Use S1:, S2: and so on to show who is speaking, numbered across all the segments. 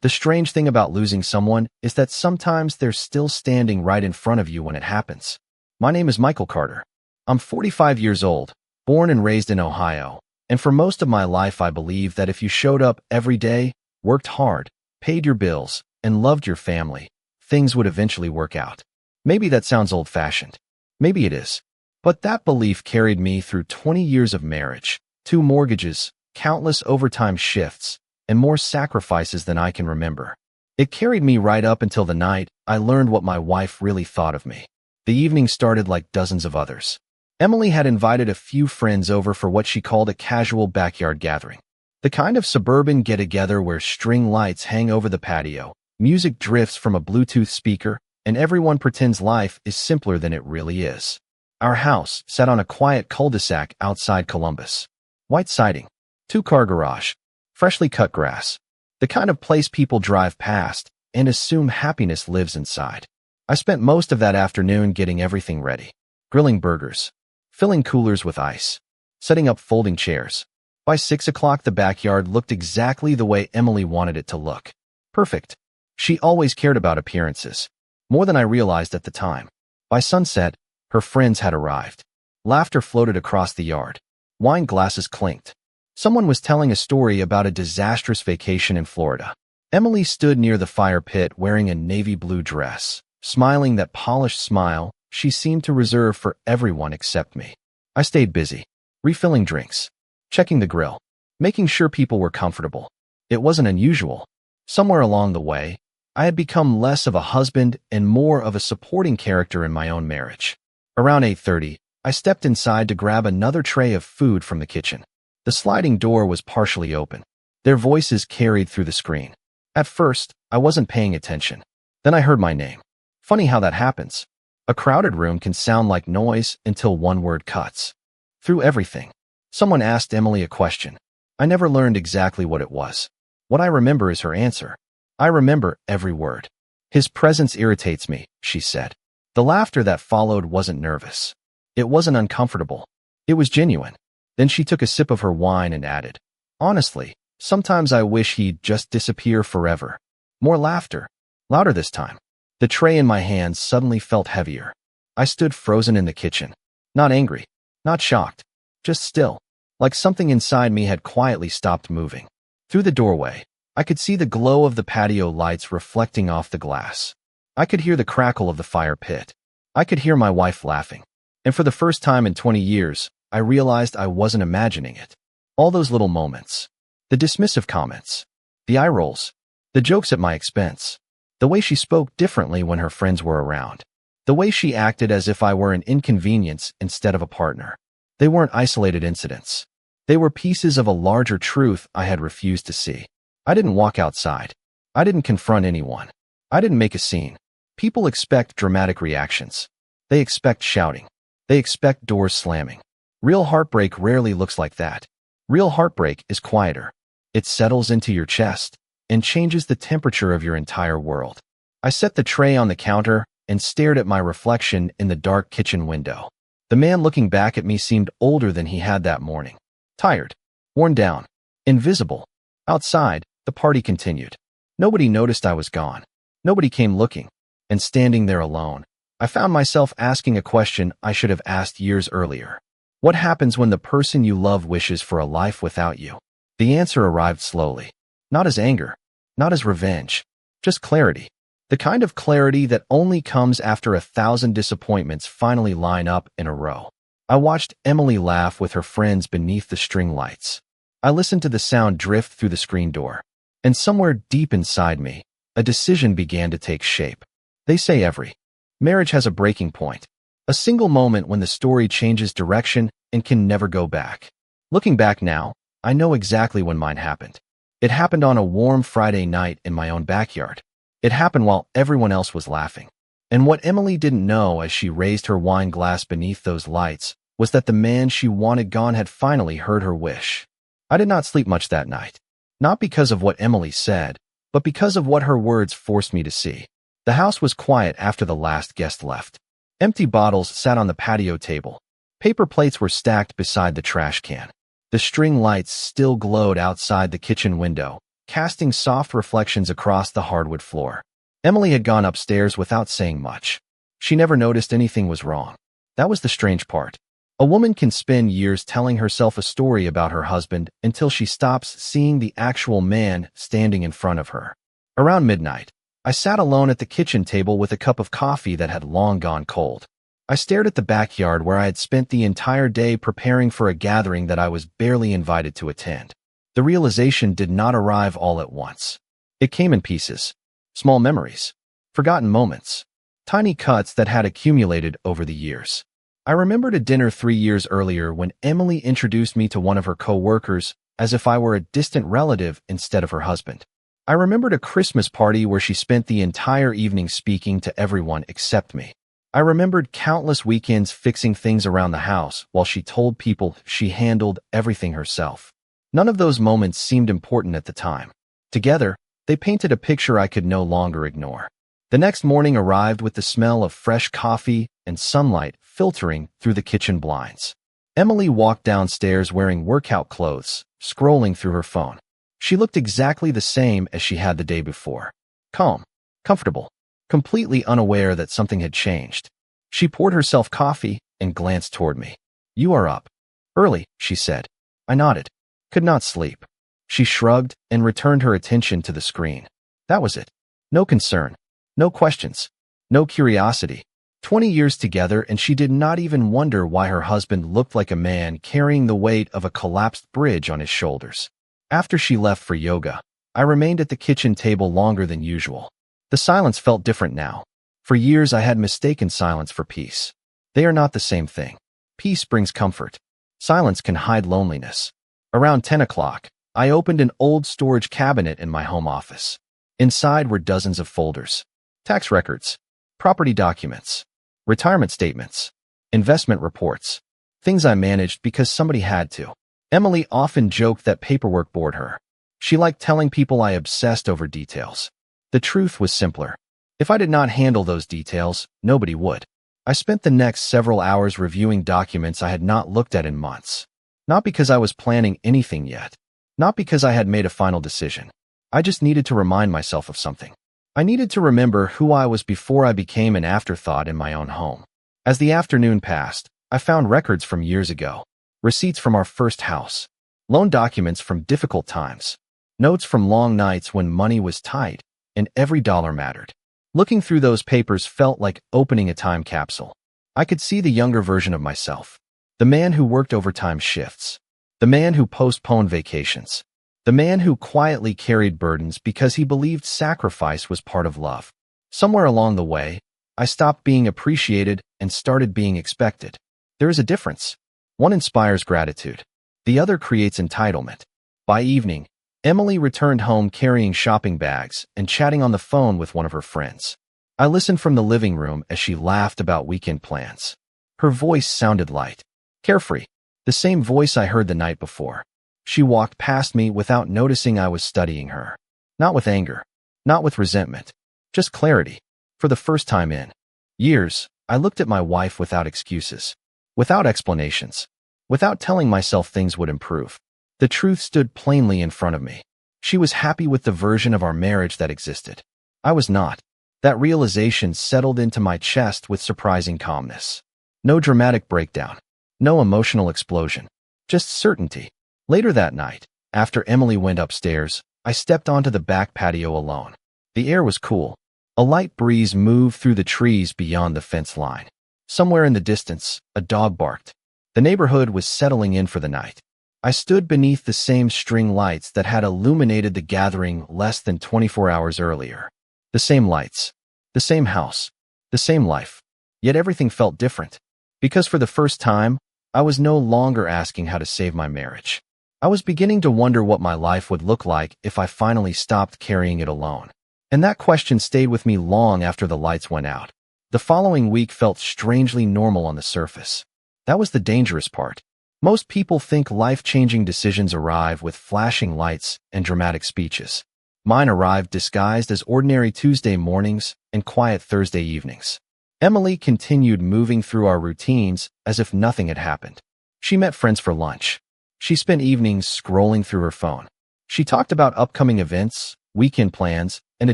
S1: The strange thing about losing someone is that sometimes they're still standing right in front of you when it happens. My name is Michael Carter. I'm 45 years old, born and raised in Ohio, and for most of my life I believed that if you showed up every day, worked hard, paid your bills, and loved your family, things would eventually work out. Maybe that sounds old-fashioned. Maybe it is. But that belief carried me through 20 years of marriage, 2 mortgages, countless overtime shifts, and more sacrifices than I can remember. It carried me right up until the night I learned what my wife really thought of me. The evening started like dozens of others. Emily had invited a few friends over for what she called a casual backyard gathering. The kind of suburban get-together where string lights hang over the patio, music drifts from a Bluetooth speaker, and everyone pretends life is simpler than it really is. Our house sat on a quiet cul-de-sac outside Columbus. White siding, 2-car garage, freshly cut grass. The kind of place people drive past and assume happiness lives inside. I spent most of that afternoon getting everything ready. Grilling burgers, filling coolers with ice, setting up folding chairs. By 6 o'clock, the backyard looked exactly the way Emily wanted it to look. Perfect. She always cared about appearances, more than I realized at the time. By sunset, her friends had arrived. Laughter floated across the yard. Wine glasses clinked. Someone was telling a story about a disastrous vacation in Florida. Emily stood near the fire pit wearing a navy blue dress, smiling that polished smile she seemed to reserve for everyone except me. I stayed busy, refilling drinks, checking the grill, making sure people were comfortable. It wasn't unusual. Somewhere along the way, I had become less of a husband and more of a supporting character in my own marriage. Around 8:30, I stepped inside to grab another tray of food from the kitchen. The sliding door was partially open. Their voices carried through the screen. At first, I wasn't paying attention. Then I heard my name. Funny how that happens. A crowded room can sound like noise until one word cuts through everything. Someone asked Emily a question. I never learned exactly what it was. What I remember is her answer. I remember every word. His presence irritates me, she said. The laughter that followed wasn't nervous. It wasn't uncomfortable. It was genuine. Then she took a sip of her wine and added, honestly, sometimes I wish he'd just disappear forever. More laughter. Louder this time. The tray in my hands suddenly felt heavier. I stood frozen in the kitchen. Not angry. Not shocked. Just still. Like something inside me had quietly stopped moving. Through the doorway, I could see the glow of the patio lights reflecting off the glass. I could hear the crackle of the fire pit. I could hear my wife laughing. And for the first time in 20 years, I realized I wasn't imagining it. All those little moments. The dismissive comments. The eye rolls. The jokes at my expense. The way she spoke differently when her friends were around. The way she acted as if I were an inconvenience instead of a partner. They weren't isolated incidents. They were pieces of a larger truth I had refused to see. I didn't walk outside. I didn't confront anyone. I didn't make a scene. People expect dramatic reactions. They expect shouting. They expect doors slamming. Real heartbreak rarely looks like that. Real heartbreak is quieter. It settles into your chest and changes the temperature of your entire world. I set the tray on the counter and stared at my reflection in the dark kitchen window. The man looking back at me seemed older than he had that morning. Tired. Worn down. Invisible. Outside, the party continued. Nobody noticed I was gone. Nobody came looking. And standing there alone, I found myself asking a question I should have asked years earlier. What happens when the person you love wishes for a life without you? The answer arrived slowly. Not as anger. Not as revenge. Just clarity. The kind of clarity that only comes after 1,000 disappointments finally line up in a row. I watched Emily laugh with her friends beneath the string lights. I listened to the sound drift through the screen door. And somewhere deep inside me, a decision began to take shape. They say every marriage has a breaking point. A single moment when the story changes direction and can never go back. Looking back now, I know exactly when mine happened. It happened on a warm Friday night in my own backyard. It happened while everyone else was laughing. And what Emily didn't know as she raised her wine glass beneath those lights was that the man she wanted gone had finally heard her wish. I did not sleep much that night. Not because of what Emily said, but because of what her words forced me to see. The house was quiet after the last guest left. Empty bottles sat on the patio table. Paper plates were stacked beside the trash can. The string lights still glowed outside the kitchen window, casting soft reflections across the hardwood floor. Emily had gone upstairs without saying much. She never noticed anything was wrong. That was the strange part. A woman can spend years telling herself a story about her husband until she stops seeing the actual man standing in front of her. Around midnight, I sat alone at the kitchen table with a cup of coffee that had long gone cold. I stared at the backyard where I had spent the entire day preparing for a gathering that I was barely invited to attend. The realization did not arrive all at once. It came in pieces. Small memories. Forgotten moments. Tiny cuts that had accumulated over the years. I remembered a dinner 3 years earlier when Emily introduced me to one of her co-workers as if I were a distant relative instead of her husband. I remembered a Christmas party where she spent the entire evening speaking to everyone except me. I remembered countless weekends fixing things around the house while she told people she handled everything herself. None of those moments seemed important at the time. Together, they painted a picture I could no longer ignore. The next morning arrived with the smell of fresh coffee and sunlight filtering through the kitchen blinds. Emily walked downstairs wearing workout clothes, scrolling through her phone. She looked exactly the same as she had the day before. Calm, comfortable, completely unaware that something had changed. She poured herself coffee and glanced toward me. "You are up. Early," she said. I nodded. Could not sleep. She shrugged and returned her attention to the screen. That was it. No concern. No questions. No curiosity. 20 years together, and she did not even wonder why her husband looked like a man carrying the weight of a collapsed bridge on his shoulders. After she left for yoga, I remained at the kitchen table longer than usual. The silence felt different now. For years I had mistaken silence for peace. They are not the same thing. Peace brings comfort. Silence can hide loneliness. Around 10 o'clock, I opened an old storage cabinet in my home office. Inside were dozens of folders. Tax records, property documents, retirement statements, investment reports, things I managed because somebody had to. Emily often joked that paperwork bored her. She liked telling people I obsessed over details. The truth was simpler. If I did not handle those details, nobody would. I spent the next several hours reviewing documents I had not looked at in months. Not because I was planning anything yet. Not because I had made a final decision. I just needed to remind myself of something. I needed to remember who I was before I became an afterthought in my own home. As the afternoon passed, I found records from years ago, receipts from our first house, loan documents from difficult times, notes from long nights when money was tight and every dollar mattered. Looking through those papers felt like opening a time capsule. I could see the younger version of myself, the man who worked overtime shifts, the man who postponed vacations, the man who quietly carried burdens because he believed sacrifice was part of love. Somewhere along the way, I stopped being appreciated and started being expected. There is a difference. One inspires gratitude. The other creates entitlement. By evening, Emily returned home carrying shopping bags and chatting on the phone with one of her friends. I listened from the living room as she laughed about weekend plans. Her voice sounded light, carefree, the same voice I heard the night before. She walked past me without noticing I was studying her. Not with anger, not with resentment, just clarity. For the first time in years, I looked at my wife without excuses, without explanations, without telling myself things would improve. The truth stood plainly in front of me. She was happy with the version of our marriage that existed. I was not. That realization settled into my chest with surprising calmness. No dramatic breakdown, no emotional explosion, just certainty. Later that night, after Emily went upstairs, I stepped onto the back patio alone. The air was cool. A light breeze moved through the trees beyond the fence line. Somewhere in the distance, a dog barked. The neighborhood was settling in for the night. I stood beneath the same string lights that had illuminated the gathering less than 24 hours earlier. The same lights, the same house, the same life. Yet everything felt different. Because for the first time, I was no longer asking how to save my marriage. I was beginning to wonder what my life would look like if I finally stopped carrying it alone. And that question stayed with me long after the lights went out. The following week felt strangely normal on the surface. That was the dangerous part. Most people think life-changing decisions arrive with flashing lights and dramatic speeches. Mine arrived disguised as ordinary Tuesday mornings and quiet Thursday evenings. Emily continued moving through our routines as if nothing had happened. She met friends for lunch. She spent evenings scrolling through her phone. She talked about upcoming events, weekend plans, and a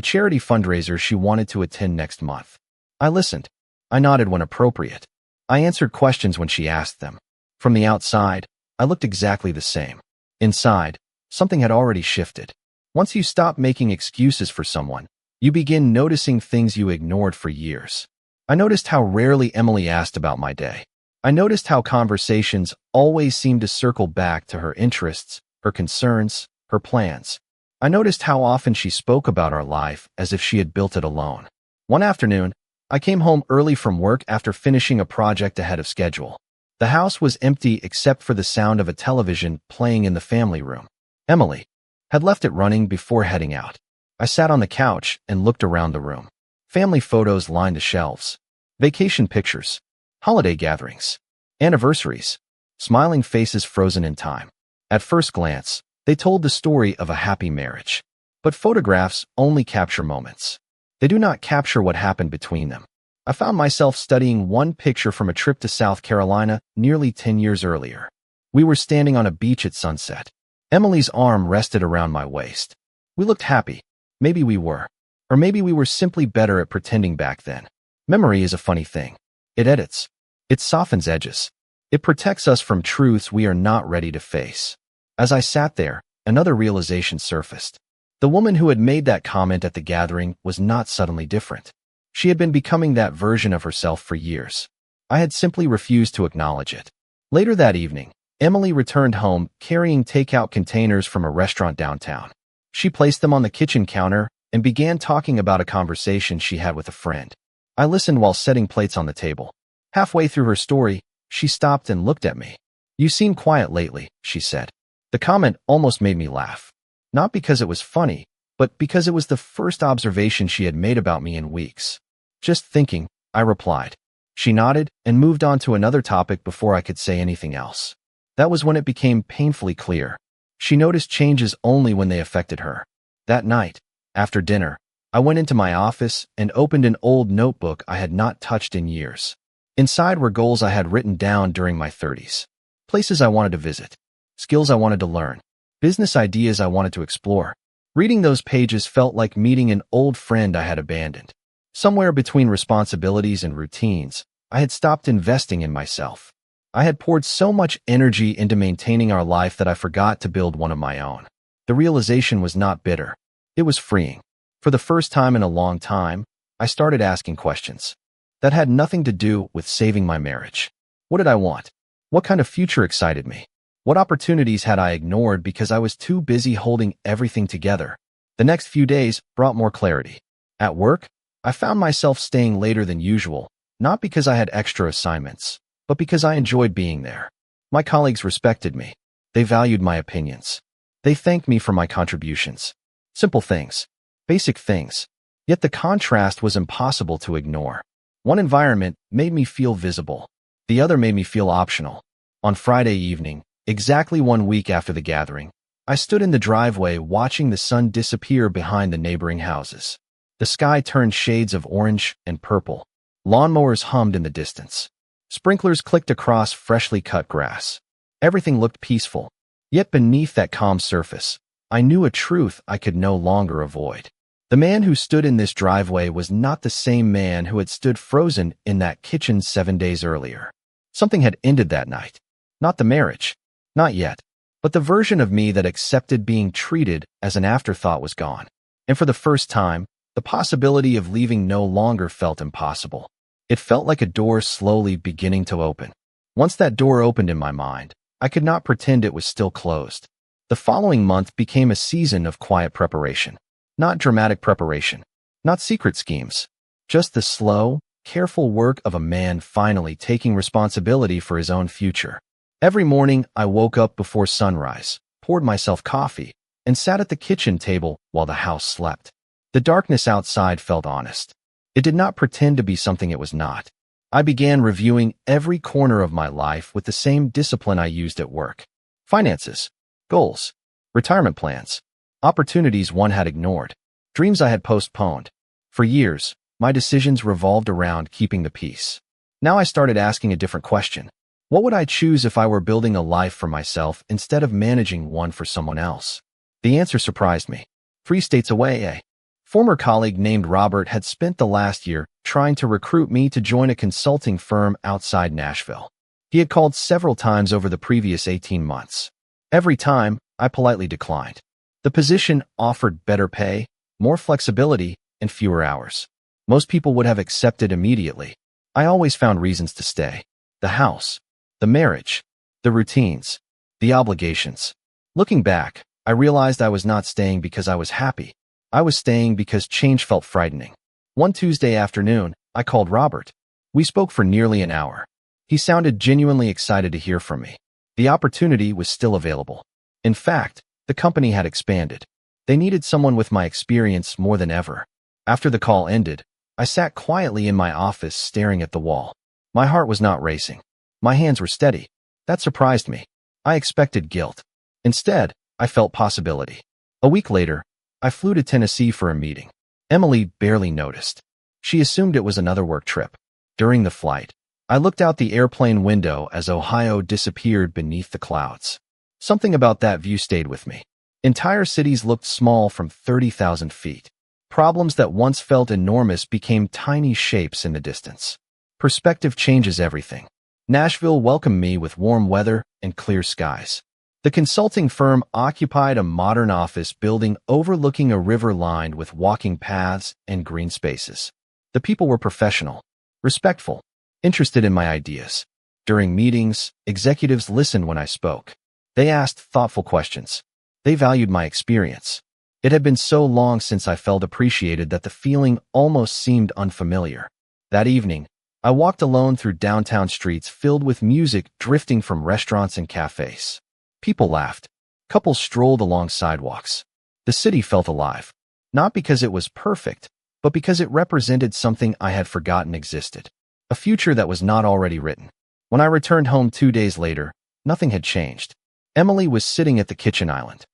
S1: charity fundraiser she wanted to attend next month. I listened. I nodded when appropriate. I answered questions when she asked them. From the outside, I looked exactly the same. Inside, something had already shifted. Once you stop making excuses for someone, you begin noticing things you ignored for years. I noticed how rarely Emily asked about my day. I noticed how conversations always seemed to circle back to her interests, her concerns, her plans. I noticed how often she spoke about our life as if she had built it alone. One afternoon, I came home early from work after finishing a project ahead of schedule. The house was empty except for the sound of a television playing in the family room. Emily had left it running before heading out. I sat on the couch and looked around the room. Family photos lined the shelves. Vacation pictures, holiday gatherings, anniversaries, smiling faces frozen in time. At first glance, they told the story of a happy marriage. But photographs only capture moments. They do not capture what happened between them. I found myself studying one picture from a trip to South Carolina nearly 10 years earlier. We were standing on a beach at sunset. Emily's arm rested around my waist. We looked happy. Maybe we were. Or maybe we were simply better at pretending back then. Memory is a funny thing. It edits. It softens edges. It protects us from truths we are not ready to face. As I sat there, another realization surfaced. The woman who had made that comment at the gathering was not suddenly different. She had been becoming that version of herself for years. I had simply refused to acknowledge it. Later that evening, Emily returned home carrying takeout containers from a restaurant downtown. She placed them on the kitchen counter and began talking about a conversation she had with a friend. I listened while setting plates on the table. Halfway through her story, she stopped and looked at me. "You seem quiet lately," she said. The comment almost made me laugh. Not because it was funny, but because it was the first observation she had made about me in weeks. "Just thinking," I replied. She nodded and moved on to another topic before I could say anything else. That was when it became painfully clear. She noticed changes only when they affected her. That night, after dinner, I went into my office and opened an old notebook I had not touched in years. Inside were goals I had written down during my 30s. Places I wanted to visit. Skills I wanted to learn. Business ideas I wanted to explore. Reading those pages felt like meeting an old friend I had abandoned. Somewhere between responsibilities and routines, I had stopped investing in myself. I had poured so much energy into maintaining our life that I forgot to build one of my own. The realization was not bitter. It was freeing. For the first time in a long time, I started asking questions. That had nothing to do with saving my marriage. What did I want? What kind of future excited me? What opportunities had I ignored because I was too busy holding everything together? The next few days brought more clarity. At work, I found myself staying later than usual, not because I had extra assignments, but because I enjoyed being there. My colleagues respected me. They valued my opinions. They thanked me for my contributions. Simple things. Basic things. Yet the contrast was impossible to ignore. One environment made me feel visible. The other made me feel optional. On Friday evening, exactly 1 week after the gathering, I stood in the driveway watching the sun disappear behind the neighboring houses. The sky turned shades of orange and purple. Lawnmowers hummed in the distance. Sprinklers clicked across freshly cut grass. Everything looked peaceful. Yet beneath that calm surface, I knew a truth I could no longer avoid. The man who stood in this driveway was not the same man who had stood frozen in that kitchen 7 days earlier. Something had ended that night. Not the marriage. Not yet. But the version of me that accepted being treated as an afterthought was gone. And for the first time, the possibility of leaving no longer felt impossible. It felt like a door slowly beginning to open. Once that door opened in my mind, I could not pretend it was still closed. The following month became a season of quiet preparation. Not dramatic preparation. Not secret schemes. Just the slow, careful work of a man finally taking responsibility for his own future. Every morning, I woke up before sunrise, poured myself coffee, and sat at the kitchen table while the house slept. The darkness outside felt honest. It did not pretend to be something it was not. I began reviewing every corner of my life with the same discipline I used at work. Finances, goals, retirement plans, opportunities one had ignored, dreams I had postponed. For years, my decisions revolved around keeping the peace. Now I started asking a different question. What would I choose if I were building a life for myself instead of managing one for someone else? The answer surprised me. 3 states away, A former colleague named Robert had spent the last year trying to recruit me to join a consulting firm outside Nashville. He had called several times over the previous 18 months. Every time, I politely declined. The position offered better pay, more flexibility, and fewer hours. Most people would have accepted immediately. I always found reasons to stay. The house, the marriage, the routines, the obligations. Looking back, I realized I was not staying because I was happy. I was staying because change felt frightening. One Tuesday afternoon, I called Robert. We spoke for nearly an hour. He sounded genuinely excited to hear from me. The opportunity was still available. In fact, the company had expanded. They needed someone with my experience more than ever. After the call ended, I sat quietly in my office staring at the wall. My heart was not racing. My hands were steady. That surprised me. I expected guilt. Instead, I felt possibility. A week later, I flew to Tennessee for a meeting. Emily barely noticed. She assumed it was another work trip. During the flight, I looked out the airplane window as Ohio disappeared beneath the clouds. Something about that view stayed with me. Entire cities looked small from 30,000 feet. Problems that once felt enormous became tiny shapes in the distance. Perspective changes everything. Nashville welcomed me with warm weather and clear skies. The consulting firm occupied a modern office building overlooking a river lined with walking paths and green spaces. The people were professional, respectful, interested in my ideas. During meetings, executives listened when I spoke. They asked thoughtful questions. They valued my experience. It had been so long since I felt appreciated that the feeling almost seemed unfamiliar. That evening, I walked alone through downtown streets filled with music drifting from restaurants and cafes. People laughed. Couples strolled along sidewalks. The city felt alive, not because it was perfect, but because it represented something I had forgotten existed, a future that was not already written. When I returned home 2 days later, nothing had changed. Emily was sitting at the kitchen island,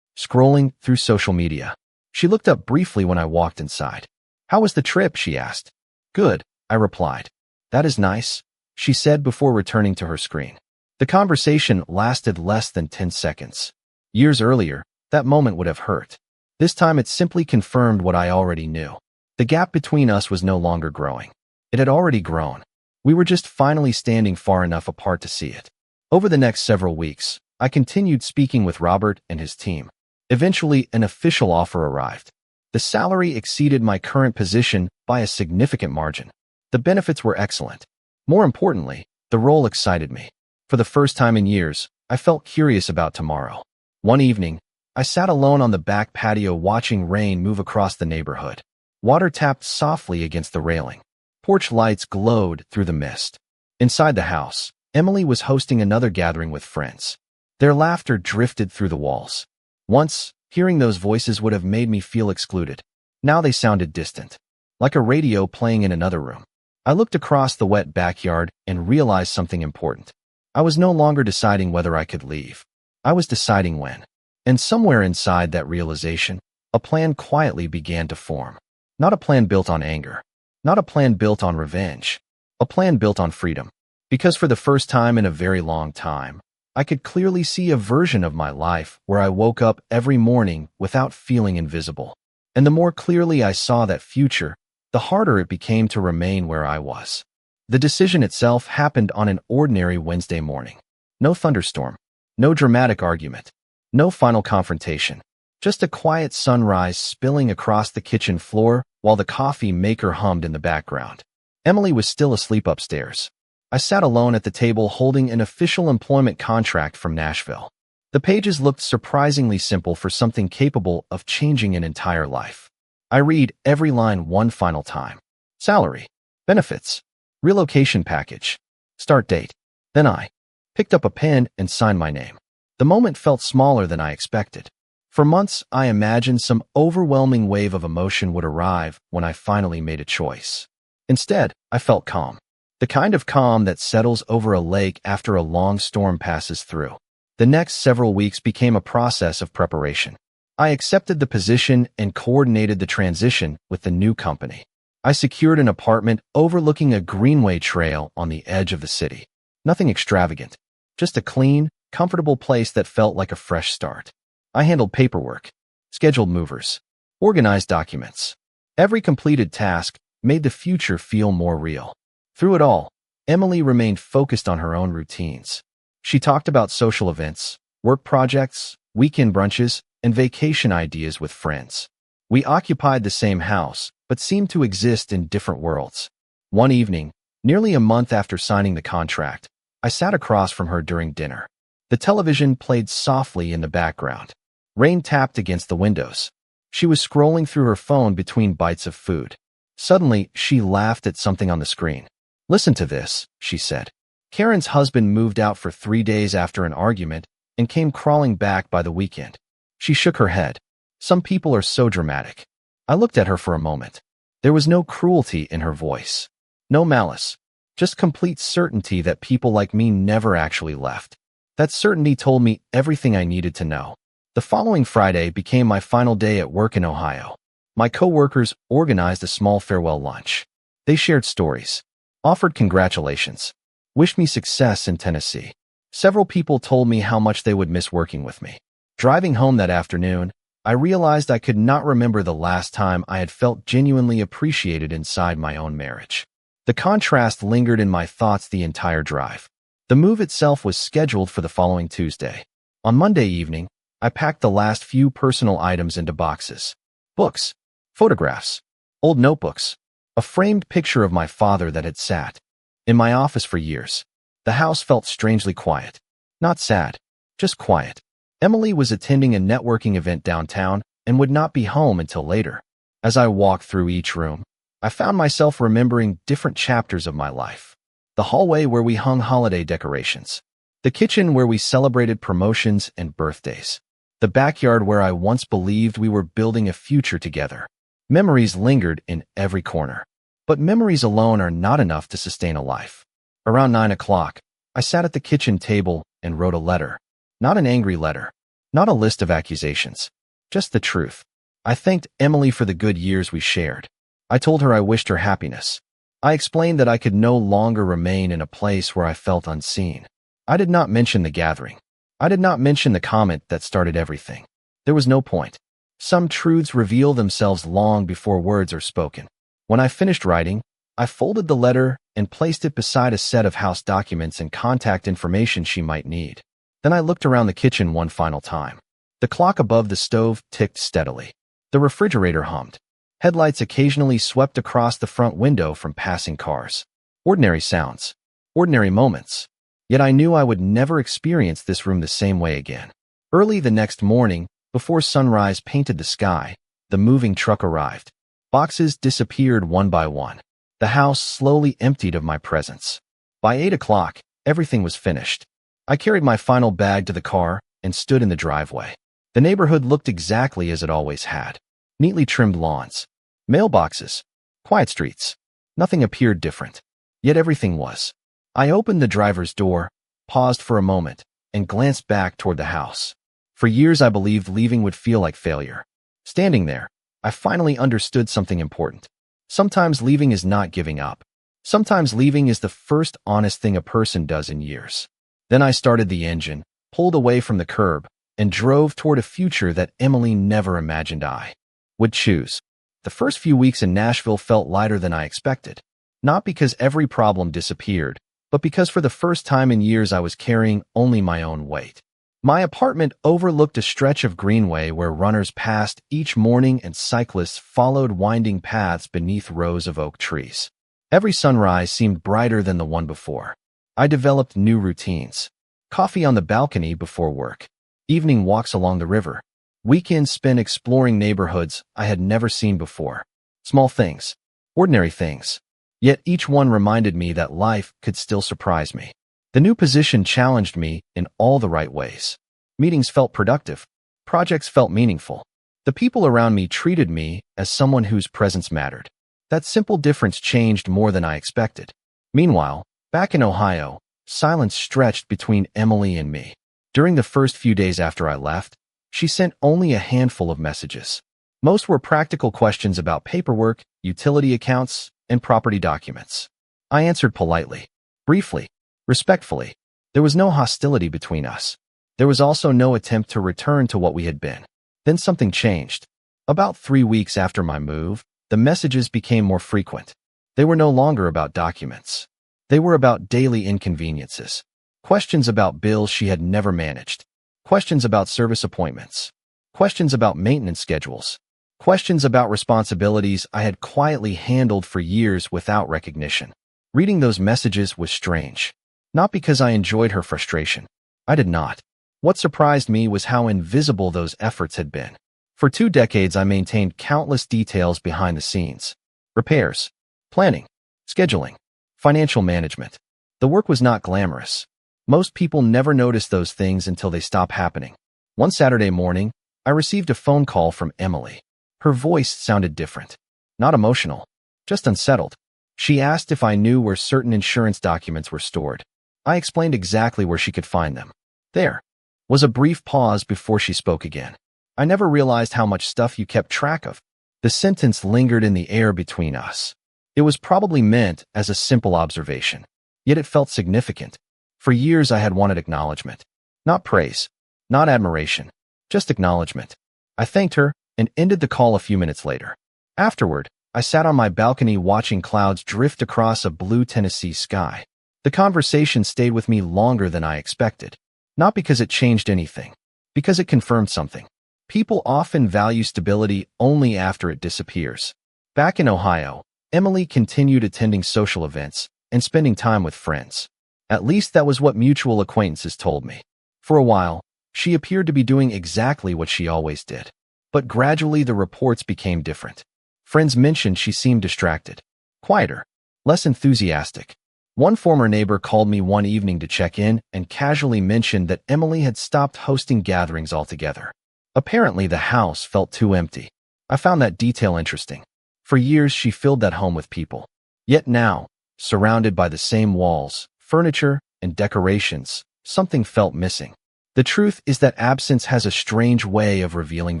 S1: scrolling through social media. She looked up briefly when I walked inside. "How was the trip?" she asked. "Good," I replied. "That is nice," she said before returning to her screen. The conversation lasted less than 10 seconds. Years earlier, that moment would have hurt. This time it simply confirmed what I already knew. The gap between us was no longer growing. It had already grown. We were just finally standing far enough apart to see it. Over the next several weeks, I continued speaking with Robert and his team. Eventually, an official offer arrived. The salary exceeded my current position by a significant margin. The benefits were excellent. More importantly, the role excited me. For the first time in years, I felt curious about tomorrow. One evening, I sat alone on the back patio watching rain move across the neighborhood. Water tapped softly against the railing. Porch lights glowed through the mist. Inside the house, Emily was hosting another gathering with friends. Their laughter drifted through the walls. Once, hearing those voices would have made me feel excluded. Now they sounded distant, like a radio playing in another room. I looked across the wet backyard and realized something important. I was no longer deciding whether I could leave. I was deciding when. And somewhere inside that realization, a plan quietly began to form. Not a plan built on anger. Not a plan built on revenge. A plan built on freedom. Because for the first time in a very long time, I could clearly see a version of my life where I woke up every morning without feeling invisible. And the more clearly I saw that future, the harder it became to remain where I was. The decision itself happened on an ordinary Wednesday morning. No thunderstorm, no dramatic argument, no final confrontation, just a quiet sunrise spilling across the kitchen floor while the coffee maker hummed in the background. Emily was still asleep upstairs. I sat alone at the table holding an official employment contract from Nashville. The pages looked surprisingly simple for something capable of changing an entire life. I read every line one final time. Salary, benefits, relocation package, start date. Then I picked up a pen and signed my name. The moment felt smaller than I expected. For months, I imagined some overwhelming wave of emotion would arrive when I finally made a choice. Instead, I felt calm. The kind of calm that settles over a lake after a long storm passes through. The next several weeks became a process of preparation. I accepted the position and coordinated the transition with the new company. I secured an apartment overlooking a greenway trail on the edge of the city. Nothing extravagant, just a clean, comfortable place that felt like a fresh start. I handled paperwork, scheduled movers, organized documents. Every completed task made the future feel more real. Through it all, Emily remained focused on her own routines. She talked about social events, work projects, weekend brunches, and vacation ideas with friends. We occupied the same house, but seemed to exist in different worlds. One evening, nearly a month after signing the contract, I sat across from her during dinner. The television played softly in the background. Rain tapped against the windows. She was scrolling through her phone between bites of food. Suddenly, she laughed at something on the screen. "Listen to this," she said. Karen's husband moved out for 3 days after an argument and came crawling back by the weekend. She shook her head. "Some people are so dramatic." I looked at her for a moment. There was no cruelty in her voice. No malice. Just complete certainty that people like me never actually left. That certainty told me everything I needed to know. The following Friday became my final day at work in Ohio. My coworkers organized a small farewell lunch. They shared stories, offered congratulations, wished me success in Tennessee. Several people told me how much they would miss working with me. Driving home that afternoon, I realized I could not remember the last time I had felt genuinely appreciated inside my own marriage. The contrast lingered in my thoughts the entire drive. The move itself was scheduled for the following Tuesday. On Monday evening, I packed the last few personal items into boxes. Books, photographs, old notebooks, a framed picture of my father that had sat in my office for years. The house felt strangely quiet. Not sad, just quiet. Emily was attending a networking event downtown and would not be home until later. As I walked through each room, I found myself remembering different chapters of my life. The hallway where we hung holiday decorations. The kitchen where we celebrated promotions and birthdays. The backyard where I once believed we were building a future together. Memories lingered in every corner. But memories alone are not enough to sustain a life. Around 9 o'clock, I sat at the kitchen table and wrote a letter. Not an angry letter. Not a list of accusations. Just the truth. I thanked Emily for the good years we shared. I told her I wished her happiness. I explained that I could no longer remain in a place where I felt unseen. I did not mention the gathering. I did not mention the comment that started everything. There was no point. Some truths reveal themselves long before words are spoken. When I finished writing, I folded the letter and placed it beside a set of house documents and contact information she might need. Then I looked around the kitchen one final time. The clock above the stove ticked steadily. The refrigerator hummed. Headlights occasionally swept across the front window from passing cars. Ordinary sounds. Ordinary moments. Yet I knew I would never experience this room the same way again. Early the next morning, before sunrise painted the sky, the moving truck arrived. Boxes disappeared one by one. The house slowly emptied of my presence. By 8 o'clock, everything was finished. I carried my final bag to the car and stood in the driveway. The neighborhood looked exactly as it always had. Neatly trimmed lawns. Mailboxes. Quiet streets. Nothing appeared different. Yet everything was. I opened the driver's door, paused for a moment, and glanced back toward the house. For years I believed leaving would feel like failure. Standing there, I finally understood something important. Sometimes leaving is not giving up. Sometimes leaving is the first honest thing a person does in years. Then I started the engine, pulled away from the curb, and drove toward a future that Emily never imagined I would choose. The first few weeks in Nashville felt lighter than I expected. Not because every problem disappeared, but because for the first time in years I was carrying only my own weight. My apartment overlooked a stretch of greenway where runners passed each morning and cyclists followed winding paths beneath rows of oak trees. Every sunrise seemed brighter than the one before. I developed new routines. Coffee on the balcony before work. Evening walks along the river. Weekends spent exploring neighborhoods I had never seen before. Small things. Ordinary things. Yet each one reminded me that life could still surprise me. The new position challenged me in all the right ways. Meetings felt productive. Projects felt meaningful. The people around me treated me as someone whose presence mattered. That simple difference changed more than I expected. Meanwhile, back in Ohio, silence stretched between Emily and me. During the first few days after I left, she sent only a handful of messages. Most were practical questions about paperwork, utility accounts, and property documents. I answered politely, briefly, respectfully. There was no hostility between us. There was also no attempt to return to what we had been. Then something changed. About 3 weeks after my move, the messages became more frequent. They were no longer about documents. They were about daily inconveniences. Questions about bills she had never managed. Questions about service appointments. Questions about maintenance schedules. Questions about responsibilities I had quietly handled for years without recognition. Reading those messages was strange. Not because I enjoyed her frustration. I did not. What surprised me was how invisible those efforts had been. For 2 decades, I maintained countless details behind the scenes. Repairs, planning, scheduling, financial management. The work was not glamorous. Most people never notice those things until they stop happening. One Saturday morning, I received a phone call from Emily. Her voice sounded different. Not emotional, just unsettled. She asked if I knew where certain insurance documents were stored. I explained exactly where she could find them. There was a brief pause before she spoke again. I never realized how much stuff you kept track of. The sentence lingered in the air between us. It was probably meant as a simple observation, yet it felt significant. For years I had wanted acknowledgement. Not praise, not admiration, just acknowledgement. I thanked her and ended the call a few minutes later. Afterward, I sat on my balcony watching clouds drift across a blue Tennessee sky. The conversation stayed with me longer than I expected. Not because it changed anything, because it confirmed something. People often value stability only after it disappears. Back in Ohio, Emily continued attending social events and spending time with friends. At least that was what mutual acquaintances told me. For a while, she appeared to be doing exactly what she always did. But gradually the reports became different. Friends mentioned she seemed distracted, quieter, less enthusiastic. One former neighbor called me one evening to check in and casually mentioned that Emily had stopped hosting gatherings altogether. Apparently, the house felt too empty. I found that detail interesting. For years, she filled that home with people. Yet now, surrounded by the same walls, furniture, and decorations, something felt missing. The truth is that absence has a strange way of revealing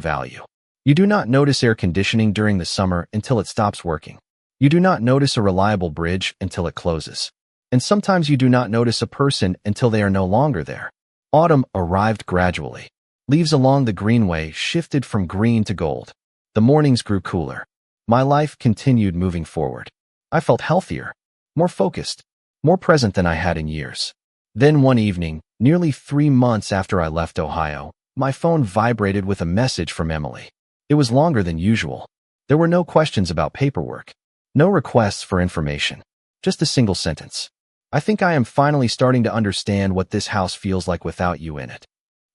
S1: value. You do not notice air conditioning during the summer until it stops working. You do not notice a reliable bridge until it closes. And sometimes you do not notice a person until they are no longer there. Autumn arrived gradually. Leaves along the greenway shifted from green to gold. The mornings grew cooler. My life continued moving forward. I felt healthier, more focused, more present than I had in years. Then one evening, nearly 3 months after I left Ohio, my phone vibrated with a message from Emily. It was longer than usual. There were no questions about paperwork, no requests for information, just a single sentence. I think I am finally starting to understand what this house feels like without you in it.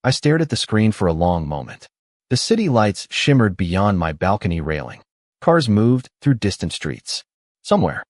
S1: I stared at the screen for a long moment. The city lights shimmered beyond my balcony railing. Cars moved through distant streets. Somewhere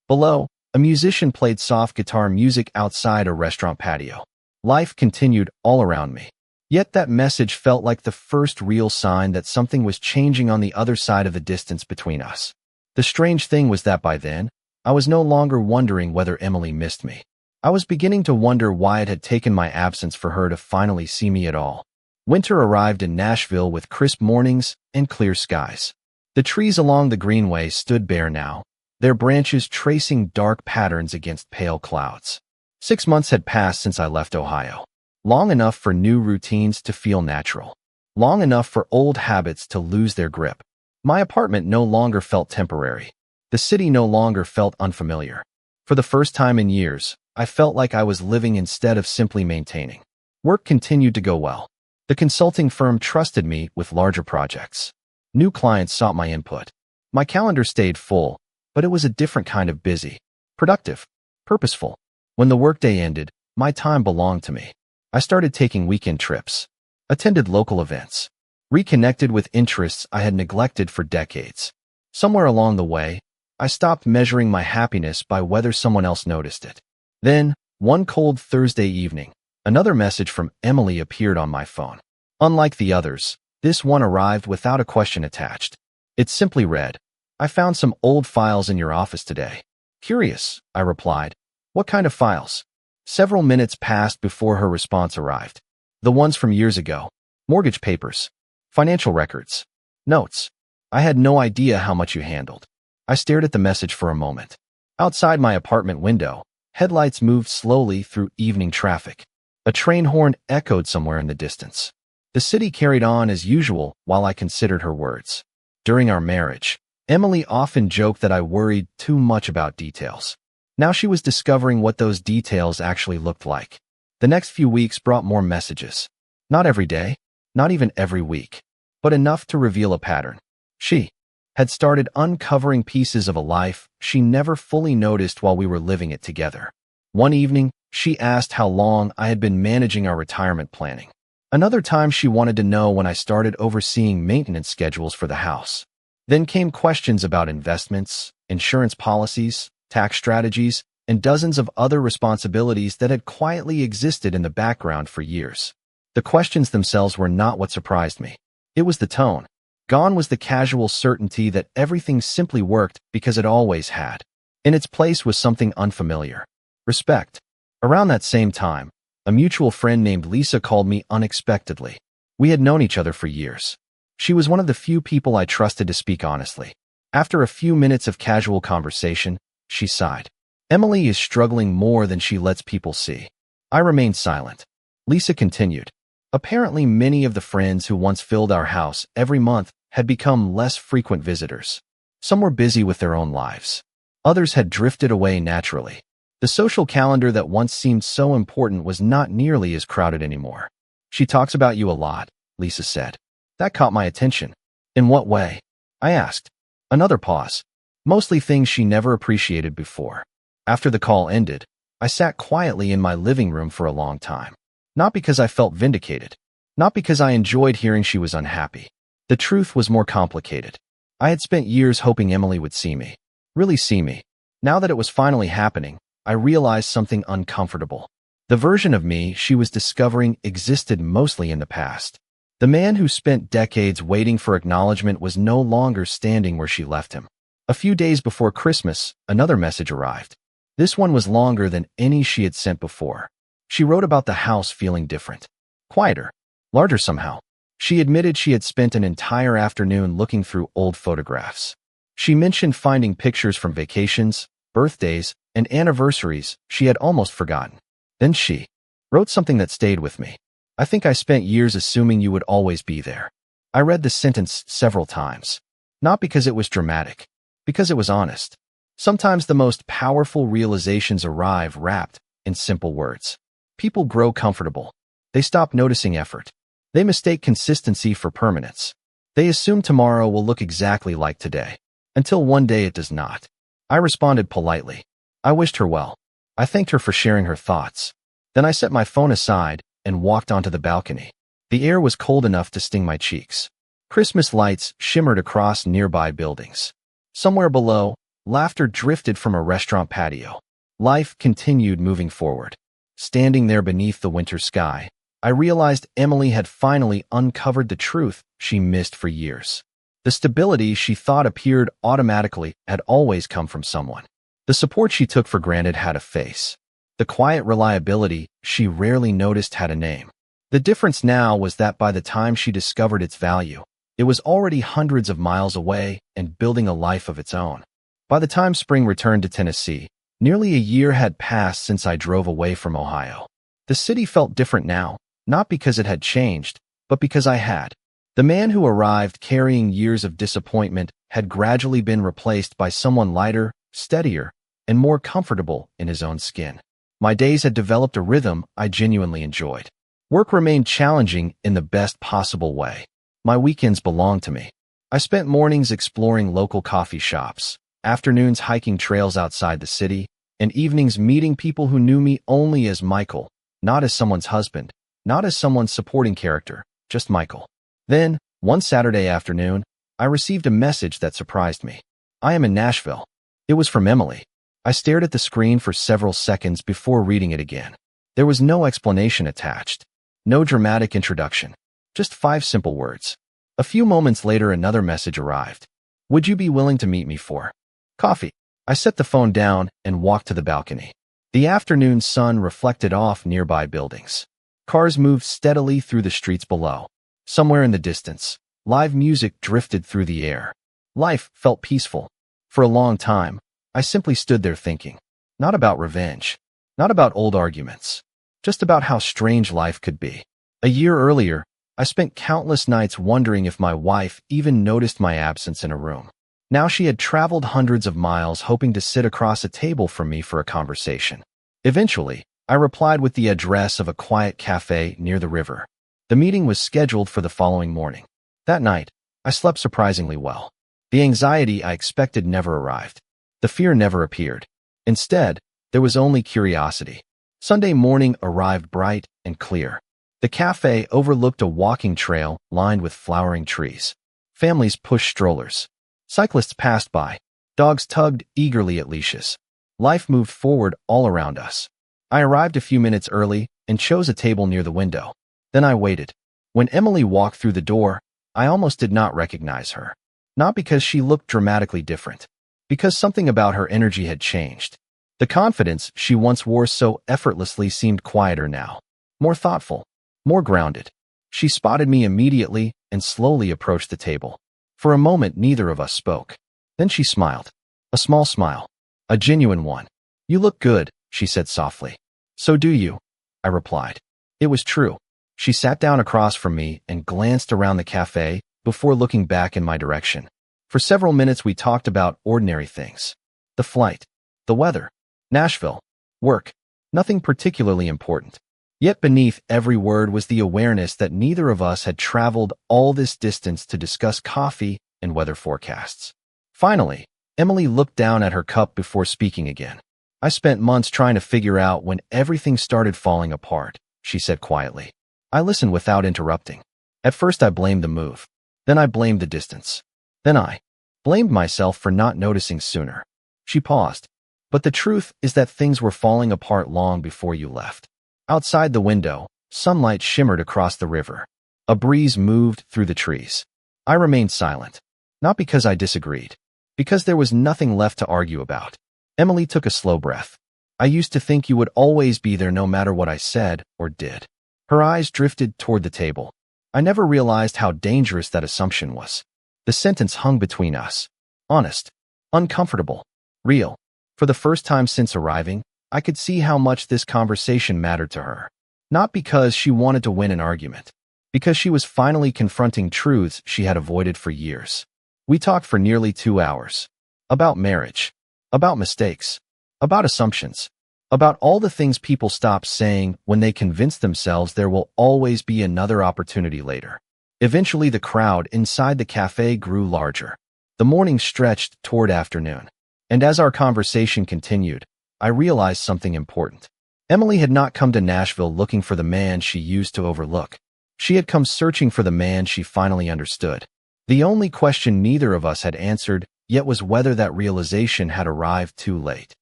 S1: below, a musician played soft guitar music outside a restaurant patio. Life continued all around me. Yet that message felt like the first real sign that something was changing on the other side of the distance between us. The strange thing was that by then, I was no longer wondering whether Emily missed me. I was beginning to wonder why it had taken my absence for her to finally see me at all. Winter arrived in Nashville with crisp mornings and clear skies. The trees along the greenway stood bare now, their branches tracing dark patterns against pale clouds. 6 months had passed since I left Ohio. Long enough for new routines to feel natural. Long enough for old habits to lose their grip. My apartment no longer felt temporary. The city no longer felt unfamiliar. For the first time in years, I felt like I was living instead of simply maintaining. Work continued to go well. The consulting firm trusted me with larger projects. New clients sought my input. My calendar stayed full, but it was a different kind of busy. Productive. Purposeful. When the workday ended, my time belonged to me. I started taking weekend trips. Attended local events. Reconnected with interests I had neglected for decades. Somewhere along the way, I stopped measuring my happiness by whether someone else noticed it. Then, one cold Thursday evening, another message from Emily appeared on my phone. Unlike the others, this one arrived without a question attached. It simply read, "I found some old files in your office today." "Curious," I replied. "What kind of files?" Several minutes passed before her response arrived. "The ones from years ago. Mortgage papers. Financial records. Notes. I had no idea how much you handled." I stared at the message for a moment. Outside my apartment window, headlights moved slowly through evening traffic. A train horn echoed somewhere in the distance. The city carried on as usual while I considered her words. During our marriage, Emily often joked that I worried too much about details. Now she was discovering what those details actually looked like. The next few weeks brought more messages. Not every day, not even every week, but enough to reveal a pattern. She had started uncovering pieces of a life she never fully noticed while we were living it together. One evening, she asked how long I had been managing our retirement planning. Another time she wanted to know when I started overseeing maintenance schedules for the house. Then came questions about investments, insurance policies, tax strategies, and dozens of other responsibilities that had quietly existed in the background for years. The questions themselves were not what surprised me. It was the tone. Gone was the casual certainty that everything simply worked because it always had. In its place was something unfamiliar. Respect. Around that same time, a mutual friend named Lisa called me unexpectedly. We had known each other for years. She was one of the few people I trusted to speak honestly. After a few minutes of casual conversation, she sighed. Emily is struggling more than she lets people see. I remained silent. Lisa continued. Apparently, many of the friends who once filled our house every month had become less frequent visitors. Some were busy with their own lives. Others had drifted away naturally. The social calendar that once seemed so important was not nearly as crowded anymore. She talks about you a lot, Lisa said. That caught my attention. In what way? I asked. Another pause. Mostly things she never appreciated before. After the call ended, I sat quietly in my living room for a long time. Not because I felt vindicated. Not because I enjoyed hearing she was unhappy. The truth was more complicated. I had spent years hoping Emily would see me. Really see me. Now that it was finally happening, I realized something uncomfortable. The version of me she was discovering existed mostly in the past. The man who spent decades waiting for acknowledgement was no longer standing where she left him. A few days before Christmas, another message arrived. This one was longer than any she had sent before. She wrote about the house feeling different. Quieter. Larger somehow. She admitted she had spent an entire afternoon looking through old photographs. She mentioned finding pictures from vacations, birthdays, and anniversaries she had almost forgotten. Then she wrote something that stayed with me. I think I spent years assuming you would always be there. I read the sentence several times. Not because it was dramatic. Because it was honest. Sometimes the most powerful realizations arrive wrapped in simple words. People grow comfortable. They stop noticing effort. They mistake consistency for permanence. They assume tomorrow will look exactly like today. Until one day it does not. I responded politely. I wished her well. I thanked her for sharing her thoughts. Then I set my phone aside and walked onto the balcony. The air was cold enough to sting my cheeks. Christmas lights shimmered across nearby buildings. Somewhere below, laughter drifted from a restaurant patio. Life continued moving forward. Standing there beneath the winter sky, I realized Emily had finally uncovered the truth she missed for years. The stability she thought appeared automatically had always come from someone. The support she took for granted had a face. The quiet reliability she rarely noticed had a name. The difference now was that by the time she discovered its value, it was already hundreds of miles away and building a life of its own. By the time spring returned to Tennessee, nearly a year had passed since I drove away from Ohio. The city felt different now, not because it had changed, but because I had. The man who arrived carrying years of disappointment had gradually been replaced by someone lighter, steadier, and more comfortable in his own skin. My days had developed a rhythm I genuinely enjoyed. Work remained challenging in the best possible way. My weekends belonged to me. I spent mornings exploring local coffee shops, afternoons hiking trails outside the city, and evenings meeting people who knew me only as Michael, not as someone's husband, not as someone's supporting character, just Michael. Then, one Saturday afternoon, I received a message that surprised me. I am in Nashville. It was from Emily. I stared at the screen for several seconds before reading it again. There was no explanation attached. No dramatic introduction. Just 5 simple words. A few moments later, another message arrived. Would you be willing to meet me for coffee? I set the phone down and walked to the balcony. The afternoon sun reflected off nearby buildings. Cars moved steadily through the streets below. Somewhere in the distance, live music drifted through the air. Life felt peaceful. For a long time, I simply stood there thinking. Not about revenge. Not about old arguments. just about how strange life could be. A year earlier, I spent countless nights wondering if my wife even noticed my absence in a room. Now she had traveled hundreds of miles hoping to sit across a table from me for a conversation. Eventually, I replied with the address of a quiet cafe near the river. The meeting was scheduled for the following morning. That night, I slept surprisingly well. The anxiety I expected never arrived. The fear never appeared. Instead, there was only curiosity. Sunday morning arrived bright and clear. The cafe overlooked a walking trail lined with flowering trees. Families pushed strollers. Cyclists passed by. Dogs tugged eagerly at leashes. Life moved forward all around us. I arrived a few minutes early and chose a table near the window. Then I waited. When Emily walked through the door, I almost did not recognize her. Not because she looked dramatically different, because something about her energy had changed. The confidence she once wore so effortlessly seemed quieter now, more thoughtful, more grounded. She spotted me immediately and slowly approached the table. For a moment, neither of us spoke. Then she smiled. A small smile. A genuine one. "You look good," she said softly. "So do you," I replied. It was true. She sat down across from me and glanced around the cafe before looking back in my direction. For several minutes we talked about ordinary things. The flight, the weather, Nashville, work, nothing particularly important. Yet beneath every word was the awareness that neither of us had traveled all this distance to discuss coffee and weather forecasts. Finally, Emily looked down at her cup before speaking again. "I spent months trying to figure out when everything started falling apart," she said quietly. I listened without interrupting. At first I blamed the move. Then I blamed the distance. Then I blamed myself for not noticing sooner. She paused. "But the truth is that things were falling apart long before you left." Outside the window, sunlight shimmered across the river. A breeze moved through the trees. I remained silent. Not because I disagreed. Because there was nothing left to argue about. Emily took a slow breath. "I used to think you would always be there no matter what I said or did." Her eyes drifted toward the table. I never realized how dangerous that assumption was. The sentence hung between us. Honest. Uncomfortable. Real. For the first time since arriving, I could see how much this conversation mattered to her. Not because she wanted to win an argument. Because she was finally confronting truths she had avoided for years. We talked for nearly 2 hours. About marriage. About mistakes. About assumptions. About all the things people stop saying when they convince themselves there will always be another opportunity later. Eventually the crowd inside the cafe grew larger. The morning stretched toward afternoon. And as our conversation continued, I realized something important. Emily had not come to Nashville looking for the man she used to overlook. She had come searching for the man she finally understood. The only question neither of us had answered yet was whether that realization had arrived too late.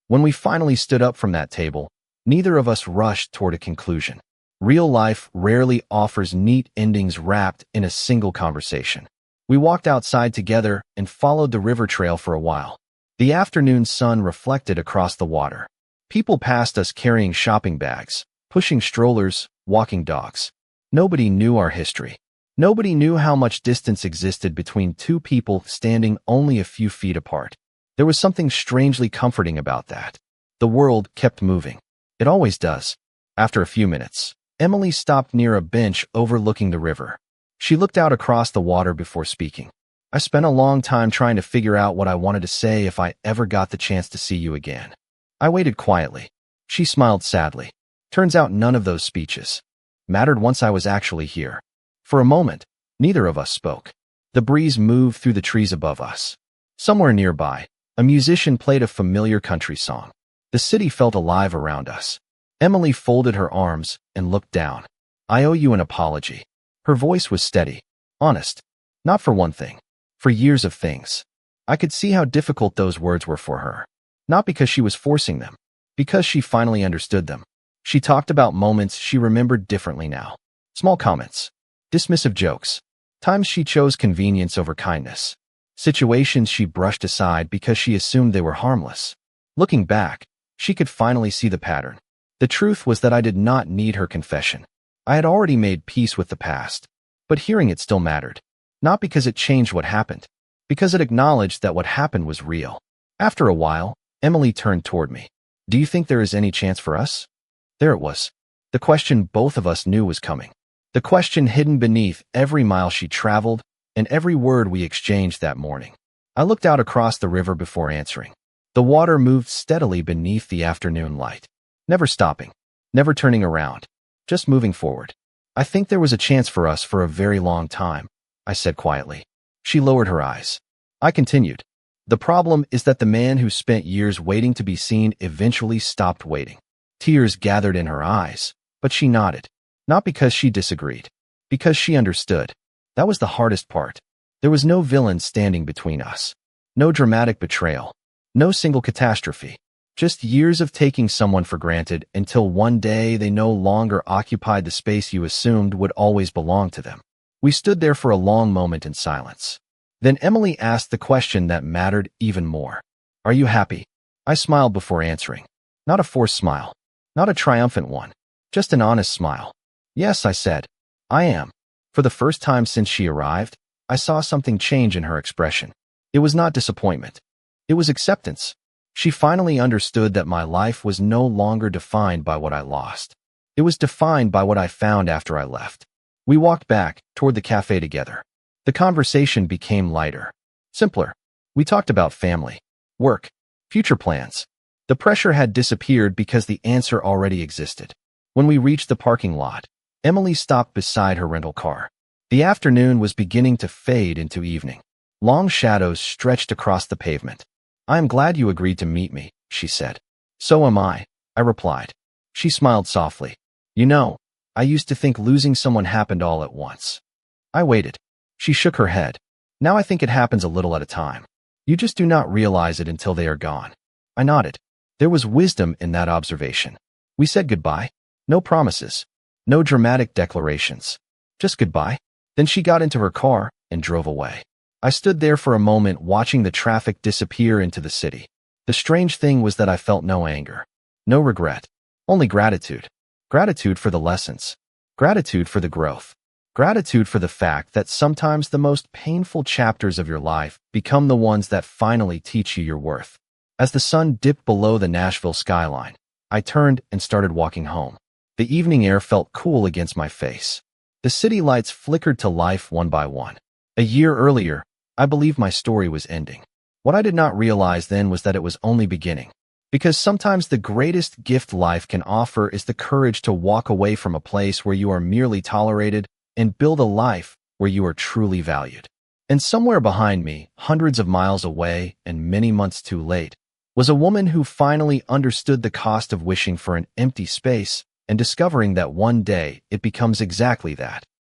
S1: When we finally stood up from that table, neither of us rushed toward a conclusion. Real life rarely offers neat endings wrapped in a single conversation. We walked outside together and followed the river trail for a while. The afternoon sun reflected across the water. People passed us carrying shopping bags, pushing strollers, walking dogs. Nobody knew our history. Nobody knew how much distance existed between two people standing only a few feet apart. There was something strangely comforting about that. The world kept moving. It always does. After a few minutes, Emily stopped near a bench overlooking the river. She looked out across the water before speaking. "I spent a long time trying to figure out what I wanted to say if I ever got the chance to see you again." I waited quietly. She smiled sadly. "Turns out none of those speeches mattered once I was actually here." For a moment, neither of us spoke. The breeze moved through the trees above us. Somewhere nearby, a musician played a familiar country song. The city felt alive around us. Emily folded her arms and looked down. "I owe you an apology." Her voice was steady, honest. Not for one thing. For years of things. I could see how difficult those words were for her. Not because she was forcing them. Because she finally understood them. She talked about moments she remembered differently now. Small comments. Dismissive jokes. Times she chose convenience over kindness. Situations she brushed aside because she assumed they were harmless. Looking back, she could finally see the pattern. The truth was that I did not need her confession. I had already made peace with the past. But hearing it still mattered. Not because it changed what happened. Because it acknowledged that what happened was real. After a while, Emily turned toward me. "Do you think there is any chance for us?" There it was. The question both of us knew was coming. The question hidden beneath every mile she traveled and every word we exchanged that morning. I looked out across the river before answering. The water moved steadily beneath the afternoon light, never stopping, never turning around, just moving forward. I think there was a chance for us for a very long time, I said quietly. She lowered her eyes. I continued. The problem is that the man who spent years waiting to be seen eventually stopped waiting. Tears gathered in her eyes, but she nodded. Not because she disagreed, because she understood. That was the hardest part. There was no villain standing between us. No dramatic betrayal. No single catastrophe. Just years of taking someone for granted until one day they no longer occupied the space you assumed would always belong to them. We stood there for a long moment in silence. Then Emily asked the question that mattered even more. Are you happy? I smiled before answering. Not a forced smile. Not a triumphant one. Just an honest smile. Yes, I said. I am. For the first time since she arrived, I saw something change in her expression. It was not disappointment. It was acceptance. She finally understood that my life was no longer defined by what I lost. It was defined by what I found after I left. We walked back toward the cafe together. The conversation became lighter, simpler. We talked about family, work, future plans. The pressure had disappeared because the answer already existed. When we reached the parking lot, Emily stopped beside her rental car. The afternoon was beginning to fade into evening. Long shadows stretched across the pavement. I am glad you agreed to meet me, she said. So am I replied. She smiled softly. You know, I used to think losing someone happened all at once. I waited. She shook her head. Now I think it happens a little at a time. You just do not realize it until they are gone. I nodded. There was wisdom in that observation. We said goodbye. No promises. No dramatic declarations. Just goodbye. Then she got into her car and drove away. I stood there for a moment watching the traffic disappear into the city. The strange thing was that I felt no anger. No regret. Only gratitude. Gratitude for the lessons. Gratitude for the growth. Gratitude for the fact that sometimes the most painful chapters of your life become the ones that finally teach you your worth. As the sun dipped below the Nashville skyline, I turned and started walking home. The evening air felt cool against my face. The city lights flickered to life one by one. A year earlier, I believed my story was ending. What I did not realize then was that it was only beginning. Because sometimes the greatest gift life can offer is the courage to walk away from a place where you are merely tolerated and build a life where you are truly valued. And somewhere behind me, hundreds of miles away and many months too late, was a woman who finally understood the cost of wishing for an empty space and discovering that one day it becomes exactly that.